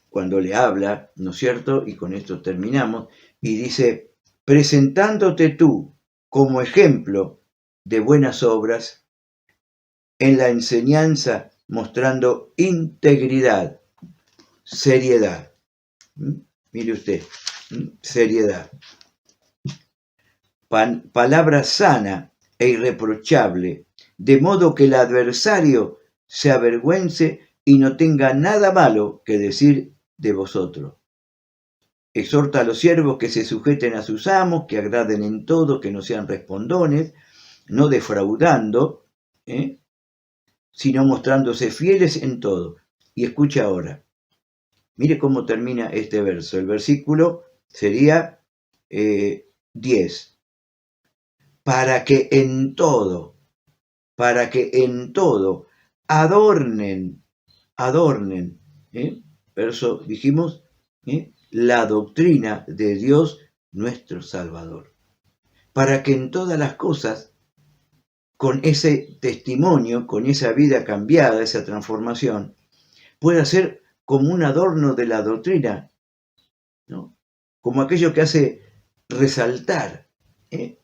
cuando le habla, ¿no es cierto?, y con esto terminamos, y dice, presentándote tú como ejemplo de buenas obras, en la enseñanza mostrando integridad, seriedad. Mire usted, seriedad. Palabra sana e irreprochable, de modo que el adversario se avergüence y no tenga nada malo que decir de vosotros. Exhorta a los siervos que se sujeten a sus amos, que agraden en todo, que no sean respondones, no defraudando, sino mostrándose fieles en todo. Y escucha ahora, mire cómo termina este verso. El versículo sería 10. Para que en todo adornen, verso, dijimos, la doctrina de Dios nuestro Salvador. Para que en todas las cosas, con ese testimonio, con esa vida cambiada, esa transformación, pueda ser como un adorno de la doctrina, ¿no?, como aquello que hace resaltar.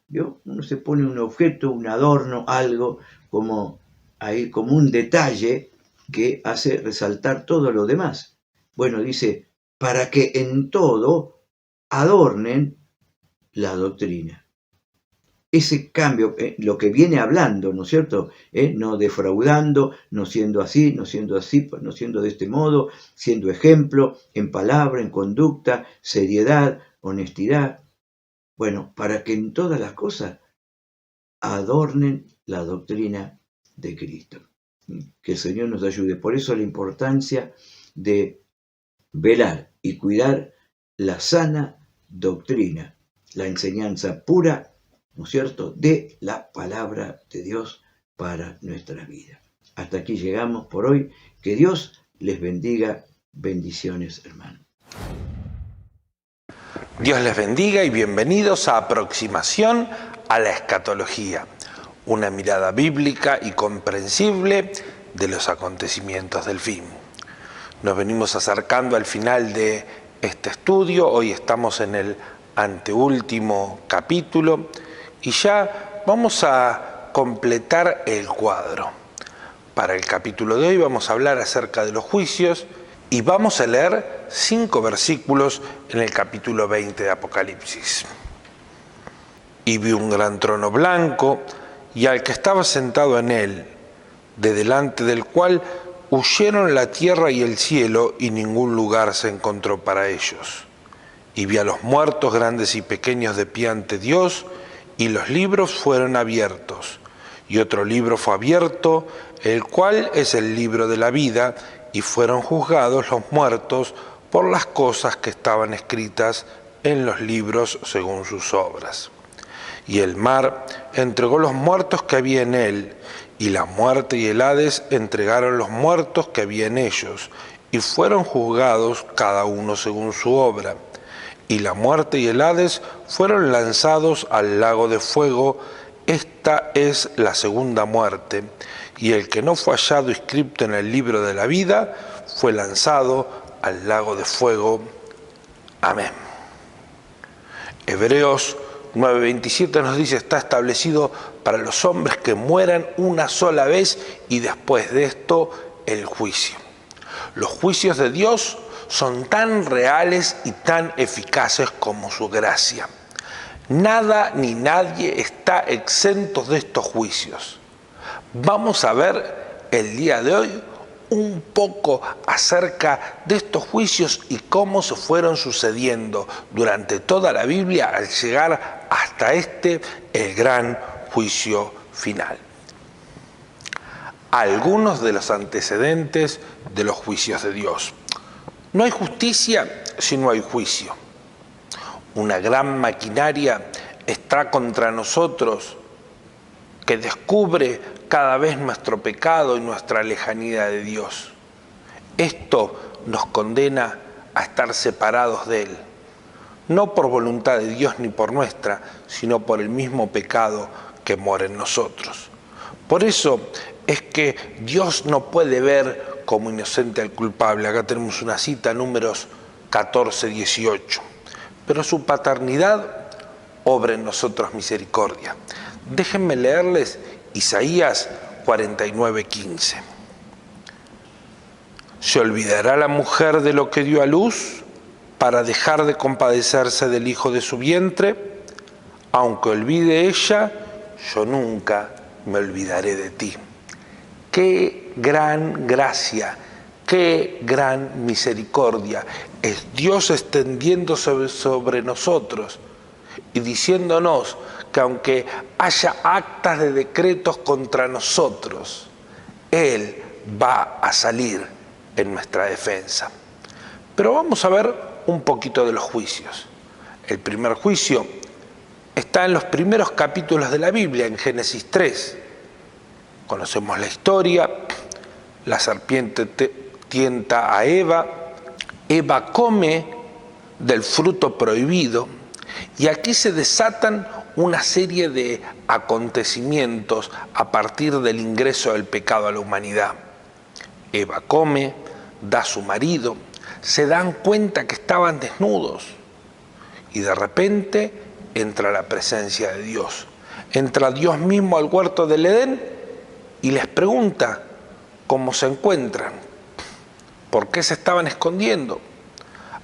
¿Vio? Uno se pone un objeto, un adorno, algo como un detalle que hace resaltar todo lo demás. Bueno, dice, para que en todo adornen la doctrina. Ese cambio, lo que viene hablando, ¿no es cierto?, no defraudando, no siendo así, no siendo de este modo, siendo ejemplo en palabra, en conducta, seriedad, honestidad. Bueno, para que en todas las cosas adornen la doctrina de Cristo. Que el Señor nos ayude. Por eso la importancia de velar y cuidar la sana doctrina, la enseñanza pura, ¿no es cierto?, de la palabra de Dios para nuestra vida. Hasta aquí llegamos por hoy. Que Dios les bendiga. Bendiciones, hermanos. Dios les bendiga y bienvenidos a Aproximación a la Escatología, una mirada bíblica y comprensible de los acontecimientos del fin. Nos venimos acercando al final de este estudio, hoy estamos en el anteúltimo capítulo y ya vamos a completar el cuadro. Para el capítulo de hoy vamos a hablar acerca de los juicios y vamos a leer 5 versículos en el capítulo 20 de Apocalipsis. Y vi un gran trono blanco y al que estaba sentado en él, de delante del cual huyeron la tierra y el cielo y ningún lugar se encontró para ellos. Y vi a los muertos grandes y pequeños de pie ante Dios, y los libros fueron abiertos. Y otro libro fue abierto, el cual es el libro de la vida, y fueron juzgados los muertos por las cosas que estaban escritas en los libros según sus obras. Y el mar entregó los muertos que había en él, y la muerte y el Hades entregaron los muertos que había en ellos, y fueron juzgados cada uno según su obra. Y la muerte y el Hades fueron lanzados al lago de fuego. Esta es la segunda muerte, y el que no fue hallado inscrito en el libro de la vida fue lanzado al lago de fuego. Amén. Hebreos 9:27 nos dice: está establecido para los hombres que mueran una sola vez y después de esto el juicio. Los juicios de Dios son tan reales y tan eficaces como su gracia. Nada ni nadie está exento de estos juicios. Vamos a ver el día de hoy un poco acerca de estos juicios y cómo se fueron sucediendo durante toda la Biblia al llegar hasta el gran juicio final. Algunos de los antecedentes de los juicios de Dios. No hay justicia si no hay juicio. Una gran maquinaria está contra nosotros que descubre cada vez nuestro pecado y nuestra lejanía de Dios. Esto nos condena a estar separados de Él, no por voluntad de Dios ni por nuestra, sino por el mismo pecado que mora en nosotros. Por eso es que Dios no puede ver como inocente al culpable. Acá tenemos una cita, Números 14:18. Pero su paternidad obra en nosotros misericordia. Déjenme leerles Isaías 49:15. ¿Se olvidará la mujer de lo que dio a luz para dejar de compadecerse del hijo de su vientre? Aunque olvide ella, yo nunca me olvidaré de ti. ¡Qué gran gracia! ¡Qué gran misericordia! Es Dios extendiéndose sobre nosotros y diciéndonos que aunque haya actas de decretos contra nosotros, Él va a salir en nuestra defensa. Pero vamos a ver un poquito de los juicios. El primer juicio está en los primeros capítulos de la Biblia, en Génesis 3. Conocemos la historia, la serpiente tienta a Eva, Eva come del fruto prohibido y aquí se desatan una serie de acontecimientos a partir del ingreso del pecado a la humanidad. Eva come, da a su marido, se dan cuenta que estaban desnudos y de repente entra la presencia de Dios. Entra Dios mismo al huerto del Edén y les pregunta cómo se encuentran, por qué se estaban escondiendo.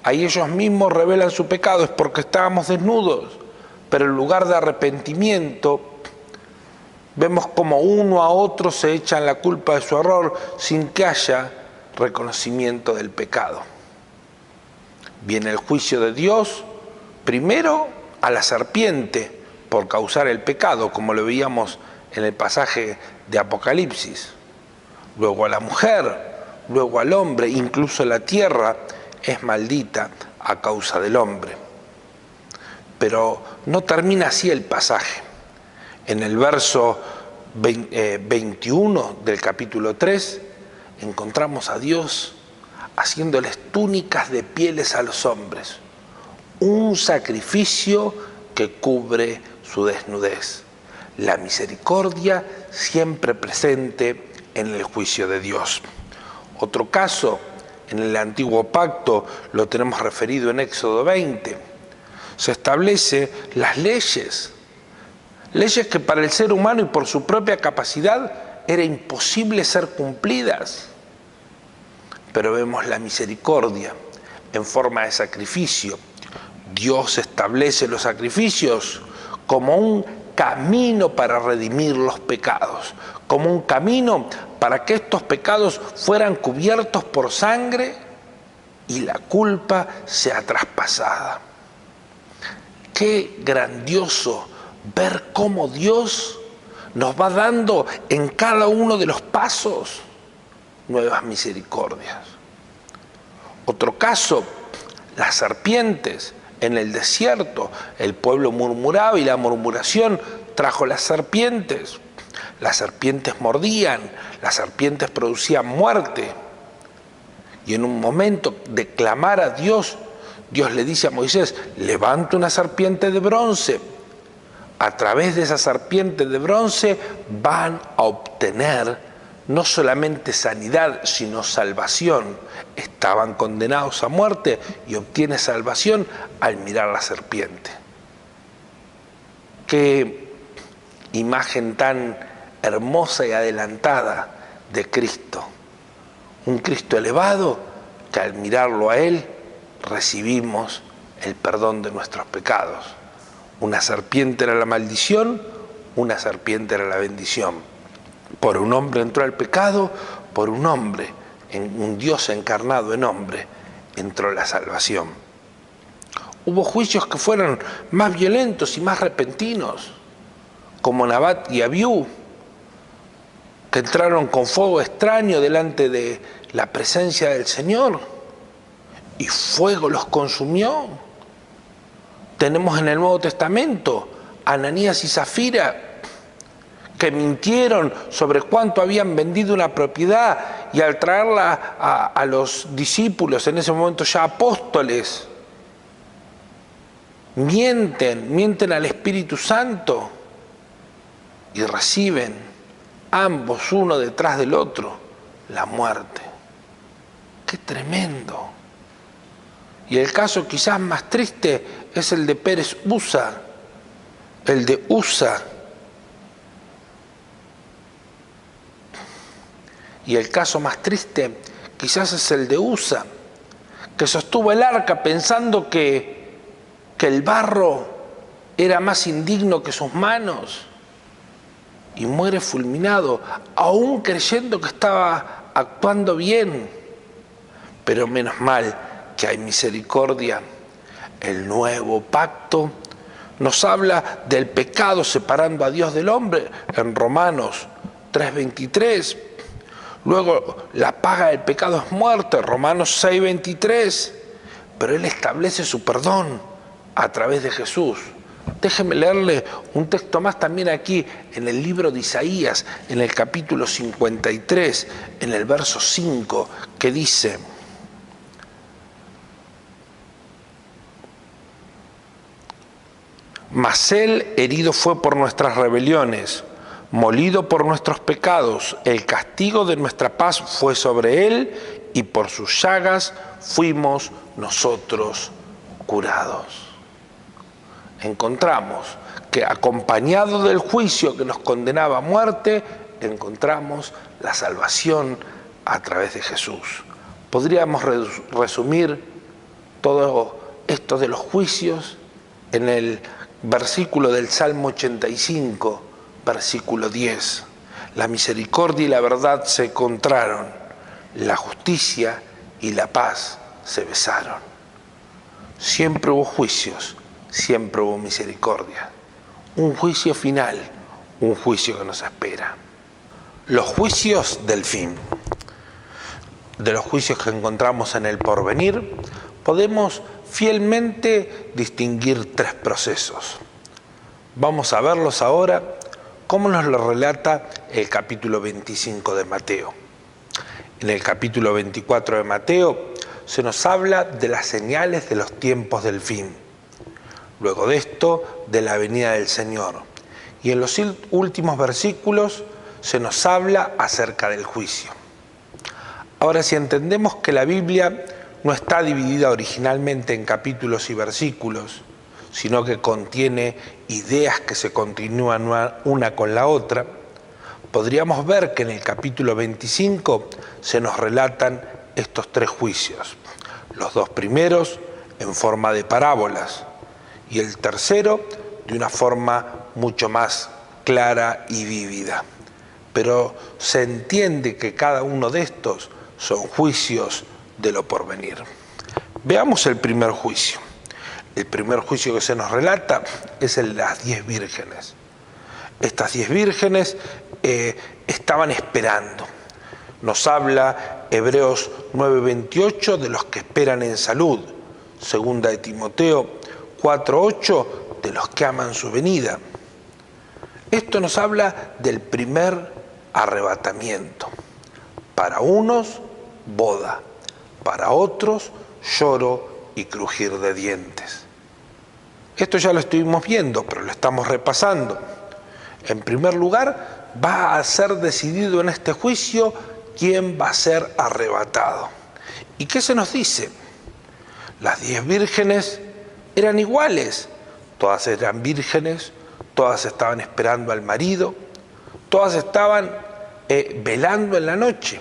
Ahí ellos mismos revelan su pecado, es porque estábamos desnudos, pero en lugar de arrepentimiento, vemos como uno a otro se echan la culpa de su error sin que haya reconocimiento del pecado. Viene el juicio de Dios, primero a la serpiente por causar el pecado, como lo veíamos en el pasaje de Apocalipsis, luego a la mujer, luego al hombre, incluso la tierra es maldita a causa del hombre. Pero no termina así el pasaje. En el verso 21 del capítulo 3 encontramos a Dios haciéndoles túnicas de pieles a los hombres, un sacrificio que cubre su desnudez. La misericordia siempre presente en el juicio de Dios. Otro caso, en el Antiguo Pacto, lo tenemos referido en Éxodo 20. Se establece las leyes que para el ser humano y por su propia capacidad era imposible ser cumplidas. Pero vemos la misericordia en forma de sacrificio. Dios establece los sacrificios como un camino para redimir los pecados, como un camino para que estos pecados fueran cubiertos por sangre y la culpa sea traspasada. Qué grandioso ver cómo Dios nos va dando en cada uno de los pasos nuevas misericordias. Otro caso, las serpientes en el desierto. El pueblo murmuraba y la murmuración trajo las serpientes. Las serpientes mordían, las serpientes producían muerte. Y en un momento de clamar a Dios, Dios le dice a Moisés: levanta una serpiente de bronce. A través de esa serpiente de bronce van a obtener no solamente sanidad, sino salvación. Estaban condenados a muerte y obtiene salvación al mirar la serpiente. Qué imagen tan hermosa y adelantada de Cristo. Un Cristo elevado que al mirarlo a Él recibimos el perdón de nuestros pecados. Una serpiente era la maldición, una serpiente era la bendición. Por un hombre entró el pecado, por un hombre, un Dios encarnado en hombre, entró la salvación. Hubo juicios que fueron más violentos y más repentinos, como Nabat y Abiú, que entraron con fuego extraño delante de la presencia del Señor y fuego los consumió. Tenemos en el Nuevo Testamento a Ananías y Zafira, que mintieron sobre cuánto habían vendido una propiedad y al traerla a los discípulos, en ese momento ya apóstoles, mienten al Espíritu Santo y reciben ambos, uno detrás del otro, la muerte. ¡Qué tremendo! Y el caso quizás más triste es el de Pérez Usa, el de Usa. Y el caso más triste quizás es el de Usa, que sostuvo el arca pensando que el barro era más indigno que sus manos y muere fulminado, aún creyendo que estaba actuando bien. Pero menos mal que hay misericordia. El nuevo pacto nos habla del pecado separando a Dios del hombre en Romanos 3:23. Luego, la paga del pecado es muerte, Romanos 6:23. Pero Él establece su perdón a través de Jesús. Déjeme leerle un texto más también aquí en el libro de Isaías, en el capítulo 53, en el verso 5, que dice: mas Él herido fue por nuestras rebeliones, molido por nuestros pecados, el castigo de nuestra paz fue sobre Él, y por sus llagas fuimos nosotros curados. Encontramos que acompañado del juicio que nos condenaba a muerte, encontramos la salvación a través de Jesús. Podríamos resumir todo esto de los juicios en el versículo del Salmo 85, versículo 10. La misericordia y la verdad se encontraron, la justicia y la paz se besaron. Siempre hubo juicios, siempre hubo misericordia. Un juicio final, un juicio que nos espera. Los juicios del fin. De los juicios que encontramos en el porvenir, podemos fielmente distinguir tres procesos. Vamos a verlos ahora, como nos lo relata el capítulo 25 de Mateo. En el capítulo 24 de Mateo se nos habla de las señales de los tiempos del fin. Luego de esto, de la venida del Señor. Y en los últimos versículos se nos habla acerca del juicio. Ahora, si entendemos que la Biblia no está dividida originalmente en capítulos y versículos, sino que contiene ideas que se continúan una con la otra, podríamos ver que en el capítulo 25 se nos relatan estos tres juicios. Los dos primeros en forma de parábolas y el tercero de una forma mucho más clara y vívida. Pero se entiende que cada uno de estos son juicios de lo porvenir. Veamos el primer juicio. El primer juicio que se nos relata es el de las 10 vírgenes. Estas 10 vírgenes estaban esperando. Nos habla Hebreos 9:28 de los que esperan en salud. Segunda de Timoteo 4:8 de los que aman su venida. Esto nos habla del primer arrebatamiento. Para unos, boda. Para otros, lloro y crujir de dientes. Esto ya lo estuvimos viendo, pero lo estamos repasando. En primer lugar, va a ser decidido en este juicio quién va a ser arrebatado. ¿Y qué se nos dice? Las 10 vírgenes eran iguales. Todas eran vírgenes, todas estaban esperando al marido, todas estaban velando en la noche.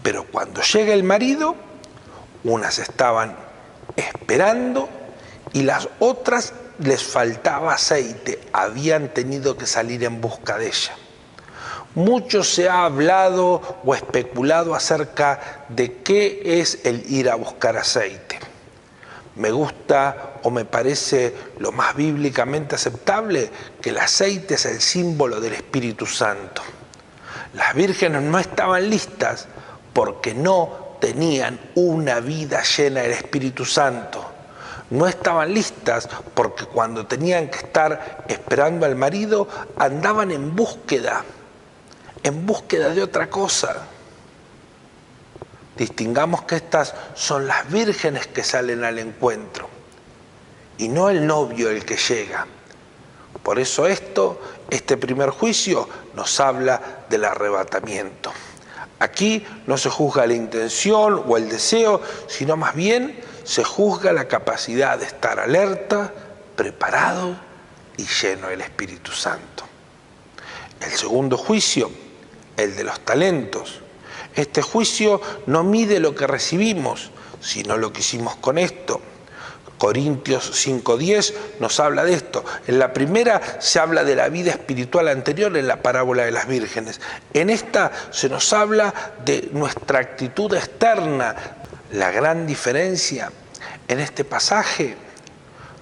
Pero cuando llega el marido, unas estaban esperando y las otras les faltaba aceite, habían tenido que salir en busca de ella. Mucho se ha hablado o especulado acerca de qué es el ir a buscar aceite. Me gusta o me parece lo más bíblicamente aceptable que el aceite es el símbolo del Espíritu Santo. Las vírgenes no estaban listas porque no tenían una vida llena del Espíritu Santo. No estaban listas porque cuando tenían que estar esperando al marido andaban en búsqueda de otra cosa. Distingamos que estas son las vírgenes que salen al encuentro y no el novio el que llega. Por eso este primer juicio nos habla del arrebatamiento. Aquí no se juzga la intención o el deseo, sino más bien se juzga la capacidad de estar alerta, preparado y lleno del Espíritu Santo. El segundo juicio, el de los talentos. Este juicio no mide lo que recibimos, sino lo que hicimos con esto. Corintios 5:10 nos habla de esto. En la primera se habla de la vida espiritual anterior en la parábola de las vírgenes. En esta se nos habla de nuestra actitud externa. La gran diferencia en este pasaje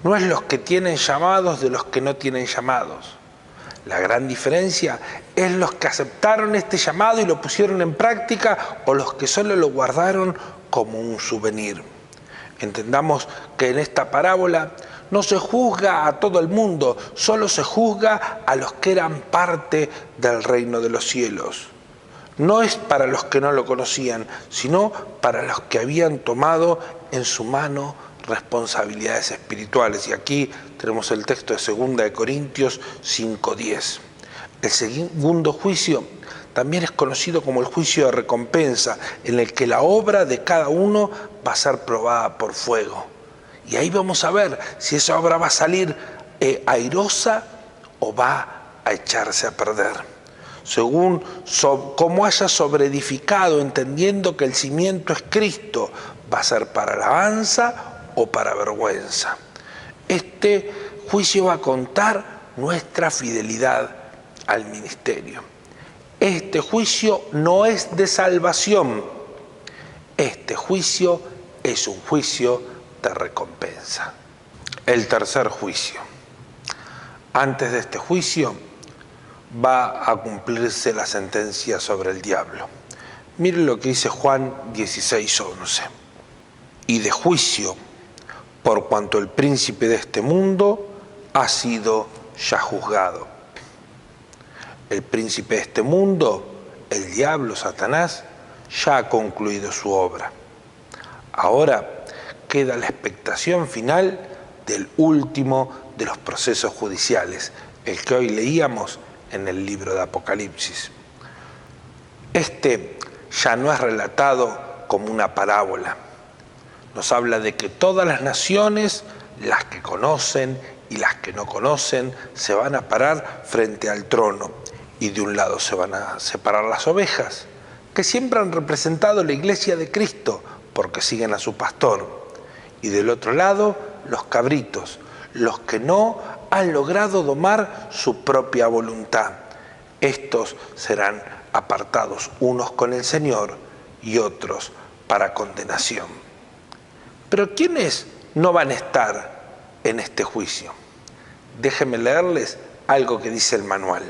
no es los que tienen llamados de los que no tienen llamados. La gran diferencia es los que aceptaron este llamado y lo pusieron en práctica o los que solo lo guardaron como un souvenir. Entendamos que en esta parábola no se juzga a todo el mundo, solo se juzga a los que eran parte del reino de los cielos. No es para los que no lo conocían, sino para los que habían tomado en su mano responsabilidades espirituales. Y aquí tenemos el texto de 2 de Corintios 5:10. El segundo juicio también es conocido como el juicio de recompensa, en el que la obra de cada uno va a ser probada por fuego. Y ahí vamos a ver si esa obra va a salir airosa o va a echarse a perder. Según cómo haya sobreedificado, entendiendo que el cimiento es Cristo, va a ser para alabanza o para vergüenza. Este juicio va a contar nuestra fidelidad al ministerio. Este juicio no es de salvación. Este juicio es un juicio de recompensa. El tercer juicio. Antes de este juicio va a cumplirse la sentencia sobre el diablo. Miren lo que dice Juan 16:11. Y de juicio, por cuanto el príncipe de este mundo ha sido ya juzgado. El príncipe de este mundo, el diablo, Satanás, ya ha concluido su obra. Ahora queda la expectación final del último de los procesos judiciales, el que hoy leíamos en el libro de Apocalipsis. Este ya no es relatado como una parábola. Nos habla de que todas las naciones, las que conocen y las que no conocen, se van a parar frente al trono. Y de un lado se van a separar las ovejas, que siempre han representado la iglesia de Cristo, porque siguen a su pastor. Y del otro lado, los cabritos, los que no han logrado domar su propia voluntad. Estos serán apartados, unos con el Señor y otros para condenación. Pero ¿quiénes no van a estar en este juicio? Déjenme leerles algo que dice el manual.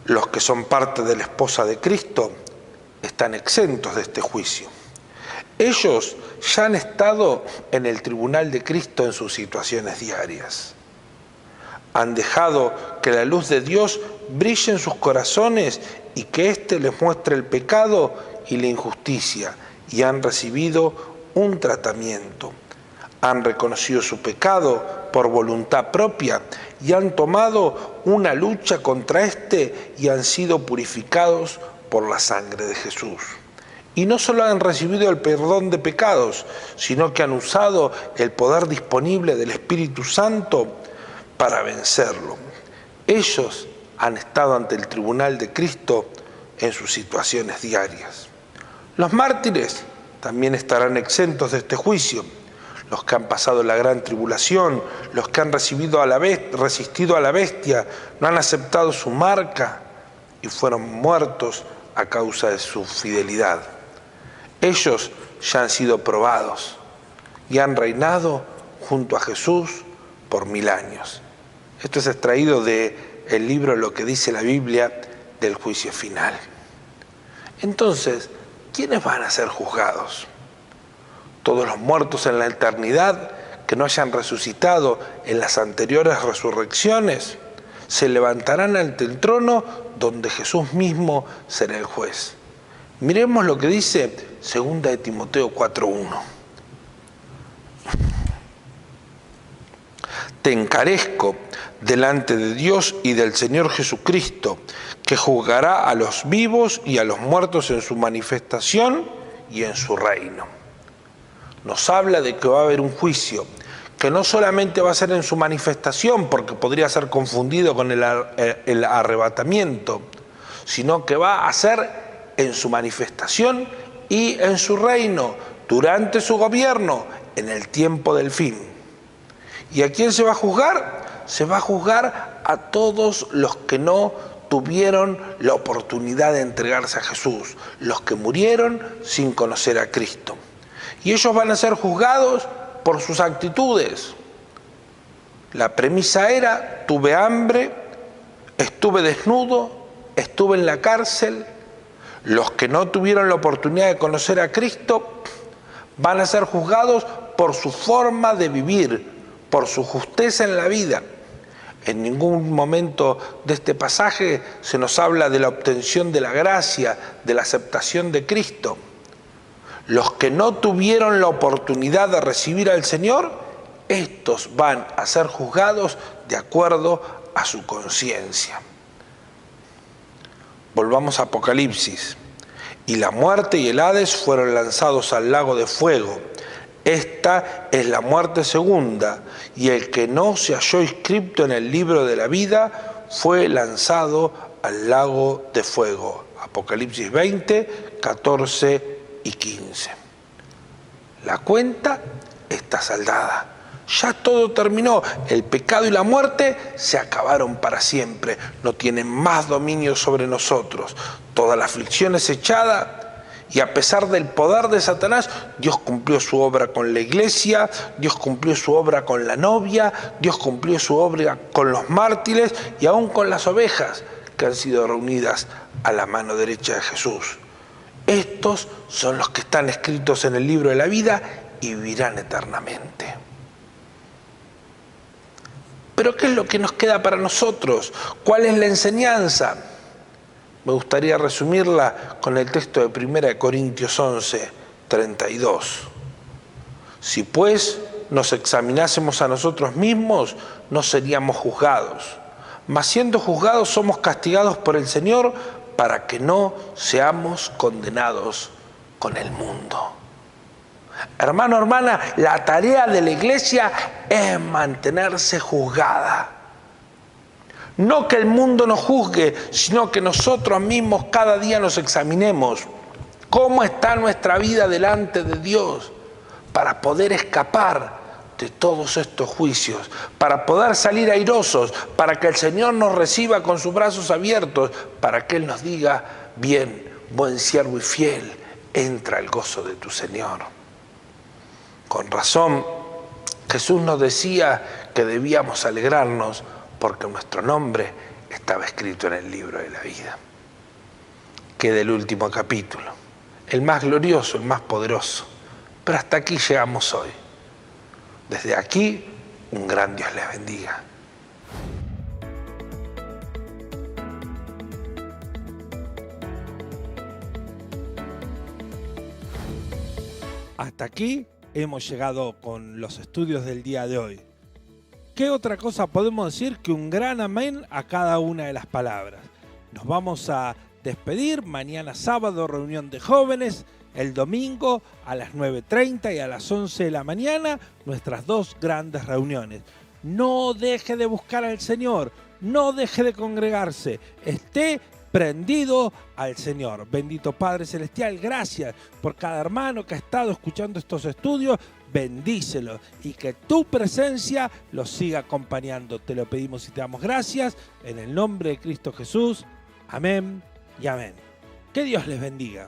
Los que son parte de la esposa de Cristo están exentos de este juicio. Ellos ya han estado en el tribunal de Cristo en sus situaciones diarias. Han dejado que la luz de Dios brille en sus corazones y que éste les muestre el pecado y la injusticia, y han recibido un tratamiento. Han reconocido su pecado por voluntad propia y han tomado una lucha contra éste y han sido purificados por la sangre de Jesús. Y no solo han recibido el perdón de pecados, sino que han usado el poder disponible del Espíritu Santo para vencerlo. Ellos han estado ante el tribunal de Cristo en sus situaciones diarias. Los mártires también estarán exentos de este juicio. Los que han pasado la gran tribulación, los que han resistido a la bestia, no han aceptado su marca y fueron muertos a causa de su fidelidad. Ellos ya han sido probados y han reinado junto a Jesús por 1000 años. Esto es extraído del libro Lo que dice la Biblia del juicio final. Entonces, ¿quiénes van a ser juzgados? Todos los muertos en la eternidad que no hayan resucitado en las anteriores resurrecciones se levantarán ante el trono donde Jesús mismo será el juez. Miremos lo que dice 2 de Timoteo 4:1. Te encarezco delante de Dios y del Señor Jesucristo, que juzgará a los vivos y a los muertos en su manifestación y en su reino. Nos habla de que va a haber un juicio, que no solamente va a ser en su manifestación, porque podría ser confundido con el arrebatamiento, sino que va a ser en su manifestación y en su reino, durante su gobierno, en el tiempo del fin. ¿Y a quién se va a juzgar? Se va a juzgar a todos los que no tuvieron la oportunidad de entregarse a Jesús, los que murieron sin conocer a Cristo. Y ellos van a ser juzgados por sus actitudes. La premisa era: tuve hambre, estuve desnudo, estuve en la cárcel. Los que no tuvieron la oportunidad de conocer a Cristo van a ser juzgados por su forma de vivir, por su justeza en la vida. En ningún momento de este pasaje se nos habla de la obtención de la gracia, de la aceptación de Cristo. Los que no tuvieron la oportunidad de recibir al Señor, estos van a ser juzgados de acuerdo a su conciencia. Volvamos a Apocalipsis. Y la muerte y el Hades fueron lanzados al lago de fuego. Esta es la muerte segunda, y el que no se halló inscrito en el libro de la vida fue lanzado al lago de fuego. Apocalipsis 20, 14 y 15. La cuenta está saldada. Ya todo terminó. El pecado y la muerte se acabaron para siempre. No tienen más dominio sobre nosotros. Toda la aflicción es echada. Y a pesar del poder de Satanás, Dios cumplió su obra con la iglesia, Dios cumplió su obra con la novia, Dios cumplió su obra con los mártires y aún con las ovejas que han sido reunidas a la mano derecha de Jesús. Estos son los que están escritos en el libro de la vida y vivirán eternamente. Pero ¿qué es lo que nos queda para nosotros? ¿Cuál es la enseñanza? Me gustaría resumirla con el texto de 1 Corintios 11, 32. Si pues nos examinásemos a nosotros mismos, no seríamos juzgados. Mas siendo juzgados somos castigados por el Señor para que no seamos condenados con el mundo. Hermano, hermana, la tarea de la iglesia es mantenerse juzgada. No que el mundo nos juzgue, sino que nosotros mismos cada día nos examinemos. ¿Cómo está nuestra vida delante de Dios? Para poder escapar de todos estos juicios, para poder salir airosos, para que el Señor nos reciba con sus brazos abiertos, para que Él nos diga, bien, buen siervo y fiel, entra al gozo de tu Señor. Con razón, Jesús nos decía que debíamos alegrarnos porque nuestro nombre estaba escrito en el libro de la vida. Queda el último capítulo, el más glorioso, el más poderoso. Pero hasta aquí llegamos hoy. Desde aquí, un gran Dios les bendiga. Hasta aquí hemos llegado con los estudios del día de hoy. ¿Qué otra cosa podemos decir que un gran amén a cada una de las palabras? Nos vamos a despedir. Mañana sábado, reunión de jóvenes. El domingo a las 9:30 y a las 11 de la mañana, nuestras dos grandes reuniones. No deje de buscar al Señor, no deje de congregarse, esté prendido al Señor. Bendito Padre Celestial, gracias por cada hermano que ha estado escuchando estos estudios. Bendícelo y que tu presencia los siga acompañando. Te lo pedimos y te damos gracias en el nombre de Cristo Jesús. Amén y amén. Que Dios les bendiga.